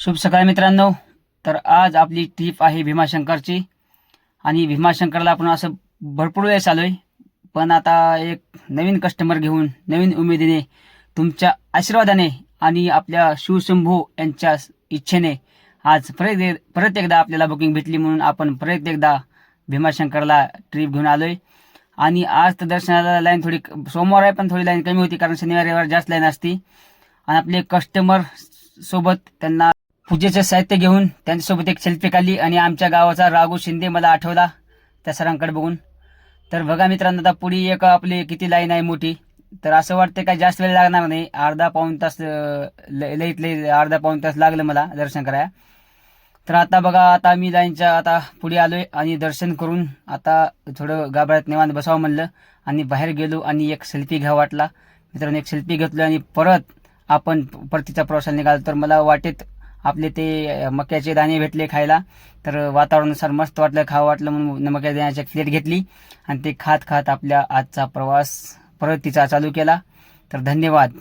शुभ सकाळ मित्रांनो. तर आज आपली ट्रिप आहे भीमाशंकरची आणि भीमाशंकरला आपण असं भरपूर वेळेस आलोय, पण आता एक नवीन कस्टमर घेऊन नवीन उमेदीने तुमच्या आशीर्वादाने आणि आपल्या शिवशंभू यांच्या इच्छेने आज परत एकदा आपल्याला बुकिंग भेटली, म्हणून आपण परत एकदा भीमाशंकरला ट्रिप घेऊन आलोय. आणि आज तर दर्शनाला लाईन थोडी सोमवार आहे, पण थोडी लाईन कमी होती कारण शनिवार रविवार जास्त लाईन असती. आणि आपले कस्टमर सोबत त्यांना पूजेचं साहित्य घेऊन त्यांच्यासोबत एक सेल्फी काढली आणि आमच्या गावाचा राघू शिंदे मला आठवला त्या सरांकडे बघून. तर बघा मित्रांनो, आता पुढे एक आपली किती लाईन आहे मोठी. तर असं वाटतं काय जास्त वेळ लागणार नाही, अर्धा पाऊण तास, लईत लई अर्धा पाऊण तास लागलं मला दर्शन करायला. तर आता बघा, आता मी लाईनच्या आता पुढे आलोय आणि दर्शन करून आता थोडं गाभाऱ्यात निवांत बसावं म्हणलं आणि बाहेर गेलो आणि एक सेल्फी घ्यावा वाटला. मित्रांनो, एक सेल्फी घेतलो आणि परत आपण परतीचा प्रवासाला निघालो. तर मला वाटेत आपले ते मक्याचे दाणे भेटले खायला, तर वातावरणानुसार मस्त वाटलं, खावं वाटलं म्हणून मक्याच्या दाण्याची एक प्लेट घेतली आणि ते खात खात आपल्या आजचा प्रवास परतीचा चालू केला. तर धन्यवाद.